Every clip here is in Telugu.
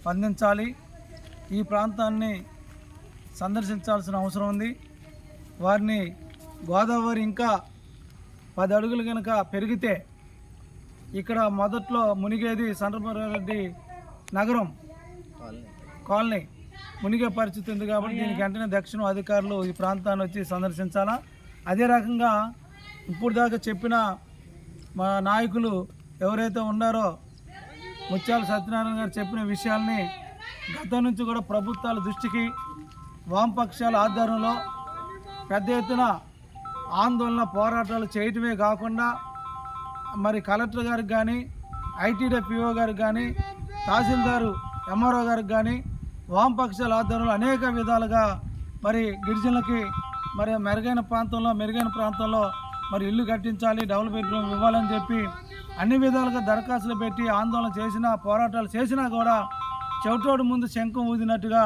స్పందించాలి. ఈ ప్రాంతాన్ని సందర్శించాల్సిన అవసరం ఉంది. వారిని గోదావరి ఇంకా 10 అడుగులు కనుక పెరిగితే ఇక్కడ మొదట్లో మునిగేది సండ్రపరెడ్డి నగరం కాలనీ మునిగే పరిస్థితి ఉంది. కాబట్టి దీనికి వెంటనే దక్షిణ అధికారులు ఈ ప్రాంతాన్ని వచ్చి సందర్శించాలా. అదే రకంగా ఇప్పుడు దాకా చెప్పిన మా నాయకులు ఎవరైతే ఉన్నారో ముత్యాల సత్యనారాయణ గారు చెప్పిన విషయాల్ని గతం నుంచి కూడా ప్రభుత్వాల దృష్టికి వామపక్షాల ఆధ్వర్యంలో పెద్ద ఎత్తున ఆందోళన పోరాటాలు చేయటమే కాకుండా మరి కలెక్టర్ గారికి కానీ ఐటీడీ పిఓ గారికి కానీ తహసీల్దారు ఎంఆర్ఓ గారికి కానీ వామపక్షాల ఆధ్వర్యంలో అనేక విధాలుగా మరి గిరిజనులకి మరి మెరుగైన ప్రాంతంలో మరి ఇల్లు కట్టించాలి, డబుల్ బెడ్రూమ్ ఇవ్వాలని చెప్పి అన్ని విధాలుగా దరఖాస్తులు పెట్టి ఆందోళన చేసినా పోరాటాలు చేసినా కూడా చెవిటోడు ముందు శంఖం ఊదినట్టుగా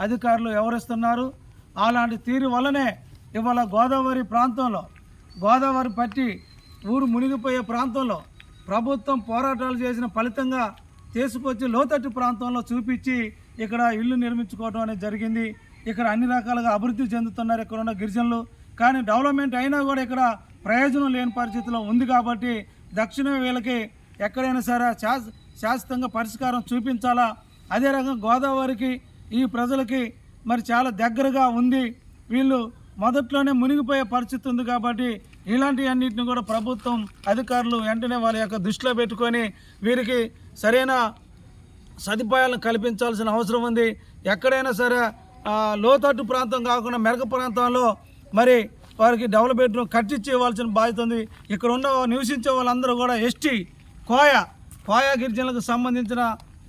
అధికారులు వ్యవహరిస్తున్నారు. అలాంటి తీరు వల్లనే ఇవాళ గోదావరి పట్టి ఊరు మునిగిపోయే ప్రాంతంలో ప్రభుత్వం పోరాటాలు చేసిన ఫలితంగా తీసుకొచ్చి లోతట్టు ప్రాంతంలో చూపించి ఇక్కడ ఇల్లు నిర్మించుకోవడం అనేది జరిగింది. ఇక్కడ అన్ని రకాలుగా అభివృద్ధి చెందుతున్నారు ఇక్కడ ఉన్న గిరిజనులు. కానీ డెవలప్మెంట్ అయినా కూడా ఇక్కడ ప్రయోజనం లేని పరిస్థితిలో ఉంది. కాబట్టి దక్షిణ వీళ్ళకి ఎక్కడైనా సరే శాశ్వతంగా పరిష్కారం చూపించాలా. అదే రకంగా గోదావరికి ఈ ప్రజలకి మరి చాలా దగ్గరగా ఉంది. వీళ్ళు మొదట్లోనే మునిగిపోయే పరిస్థితి ఉంది. కాబట్టి ఇలాంటివన్నింటిని కూడా ప్రభుత్వం అధికారులు వెంటనే వాళ్ళ యొక్క దృష్టిలో పెట్టుకొని వీరికి సరైన సదుపాయాలను కల్పించాల్సిన అవసరం ఉంది. ఎక్కడైనా సరే లోతట్టు ప్రాంతం కాకుండా మెరక ప్రాంతంలో మరి వారికి డబుల్ బెడ్రూమ్ కట్టించి ఇవ్వాల్సిన బాధ్యత ఉంది. ఇక్కడ ఉన్న నివసించే వాళ్ళందరూ కూడా ఎస్టీ కోయ గిరిజనులకు సంబంధించిన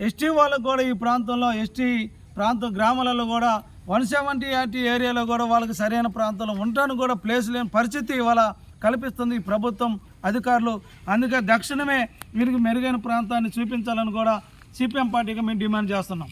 ఎస్టీ వాళ్ళకు కూడా ఈ ప్రాంతంలో ఎస్టీ ప్రాంతం గ్రామాలలో కూడా 170 ఏరియాలో కూడా వాళ్ళకి సరైన ప్రాంతంలో ఉండడానికి కూడా ప్లేస్ లేని పరిస్థితి ఇవాళ కల్పిస్తుంది ఈ ప్రభుత్వం అధికారులు. అందుకే దక్షిణమే వీరికి మెరుగైన ప్రాంతాన్ని చూపించాలని కూడా సిపిఎం పార్టీగా మేము డిమాండ్ చేస్తున్నాం.